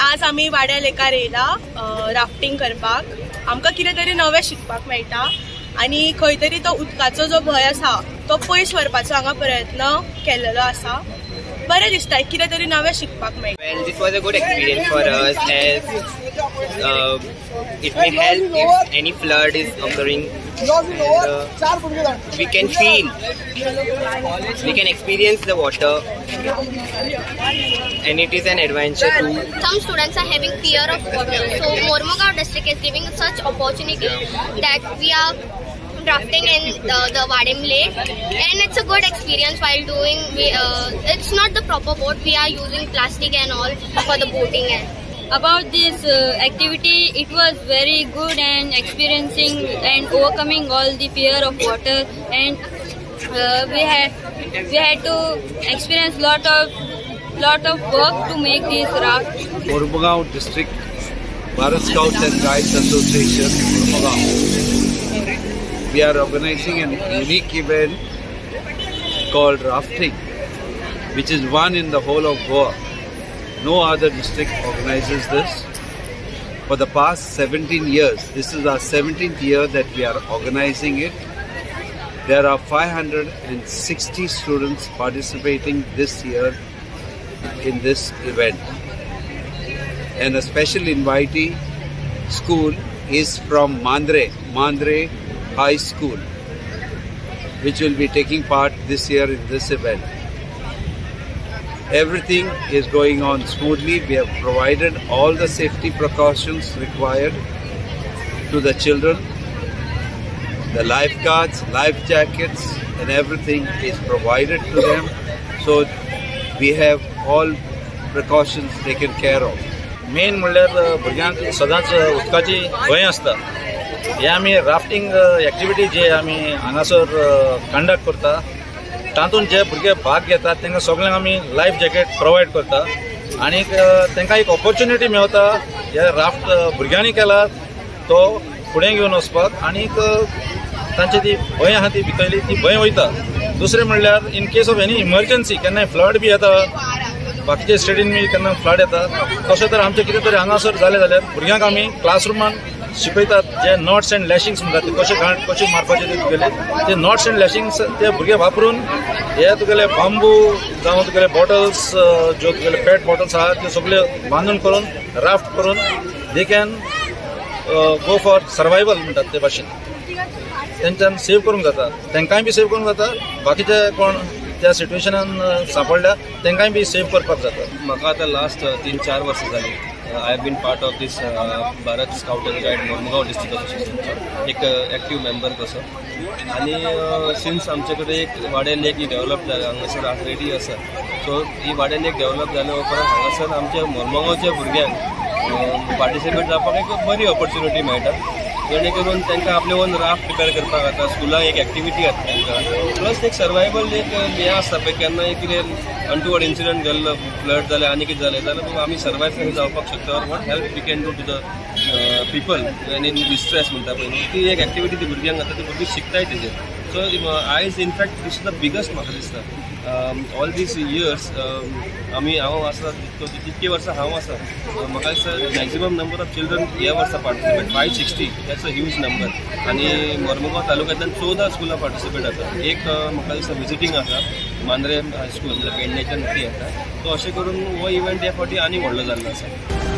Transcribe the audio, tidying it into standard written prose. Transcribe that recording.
आज आम्ही वाड्या लेकार येयला राफ्टिंग करपाक। आमकां कितें तरी नवें शिकपाक मेळटा आणि खंय तरी तो उदकाचो जो भय आसा तो पयस व्हरपाचो हांगा प्रयत्न केल्लो आसा। बरें दिसता कितें तरी नवें शिकपाक मेळटा। Well, this was a good experience for us as it may help if any flood is occurring. We can feel, we can experience the water, and it is an adventure too. Some students are having fear of water, so Mormugao district is giving such opportunity that we are rafting in the Vadim Lake, and it's a good experience while doing. It's not the proper boat. We are using plastic and all for the boating. And about this activity, it was very good and experiencing and overcoming all the fear of water, and we had to experience lot of work to make this raft. Mormugao District Bharat Scouts and Guides Association, Mormugao. We are organizing an unique event called rafting, which is one in the whole of Goa. No other district organizes this. For the past 17 years, this is our 17th year that we are organizing it. There are 560 students participating this year in this event. And a special invitee school is from Mandre High School, which will be taking part this year in this event. Everything is going on smoothly. We have provided all the safety precautions required to the children. The lifeguards, life jackets and everything is provided to them. So we have all precautions taken care of. Main म्हणल्यार भुरग्यांक सदांच उदकाची भंय आसता। हे आमी rafting activity जे आमी हांगासर conduct करता, तातूंत जे भुरगे भाग घेतात तांकां सगळ्यांक आमी लायफ जॅकेट प्रोवायड करता आनी तांकां एक ऑपॉर्च्युनिटी मेळटा हे राफ्ट भुरग्यांनी केला तो फुडें घेवन वचपाक आनी तांची ती भंय आहा ती भितरली ती भंय वयता। दुसरें म्हणल्यार in case of any emergency केन्नाय फ्लड बी येता, बाकीच्या स्टेटीन बी केन्ना फ्लड येता, तशें तर आमचें कितें तरी हांगासर जालें जाल्यार भुरग्यांक आमी क्लासरुमान शिकयतात जे नॉट्स अँड लॅशिंग्स म्हणटात ते कशे मारपाचे ते तुगेले ते नॉट्स अँड लॅशिंग्स ते भुरगे वापरून हे तुगेले बांबू जावं तुगेले बॉटल्स ज्यो तुगेले पेट बॉटल्स आहात त्यो सगळ्यो बांदून करून राफ्ट करून they can go for survival म्हणटात ते भाशेन तेंच्यान सेव करूंक जाता, तांकांय बी सेव करूंक जाता, बाकीचे कोण त्या सिट्युएशनान सांपडल्या तांकांय बी सेव करपाक जाता। म्हाका आतां लास्ट 3-4 वर्सां जाली I have been part of this Bharat Scout and Guide Mormugao District Association, एक एक्टिव मेंबर कसो आणि सिन्स आमचे कडेन एक वाडे लेक डेव्हलप जाला हांगासर रेडी आसा। सो ही वाडे लेक डेव्हलप जाल्या उपरांत हांगासर आमच्या मोरमुगांवच्या भुरग्यांक पार्टिसिपेट जावपाक एक बरी ऑपॉर्च्युनिटी मेळटा, जेणे करून तांकां आपले ओन राफ्ट प्रिपेर करपाक जाता, स्कुलाक एक एक्टिविटी जाता तांकां, प्लस एक सर्वायवल एक हें आसता पळय केन्नाय कितें अनटुवर्ड इन्सिडंट घडलो फ्लड जालें आनी कितें जालें जाल्यार आमी सर्वायव जावपाक शकता। What help we can do to the people when in distress म्हणटा पळय ती एक एक्टिविटी ती भुरग्यांक जाता ती भुरगीं शिकताय तेजेर। सो आयज in fact this is the biggest म्हाका दिसता ऑल दीस इयर्स हांव आसा जितके वर्सां हांव आसा म्हाका दिसता मॅक्झिमम नंबर ऑफ चिल्ड्रन ह्या वर्सा participate 560 that's a huge number आनी मोरमुगांव तालुक्यांतल्यान 14 स्कुलां पार्टिसिपेट जाता। एक म्हाका दिसता विजिटींग आसा मांद्रे हायस्कूल म्हणजे पेडणेच्यान ती येता, सो अशें करून हो इव्हेंट ह्या फावटी आनी व्हडलो जाल्लो आसा।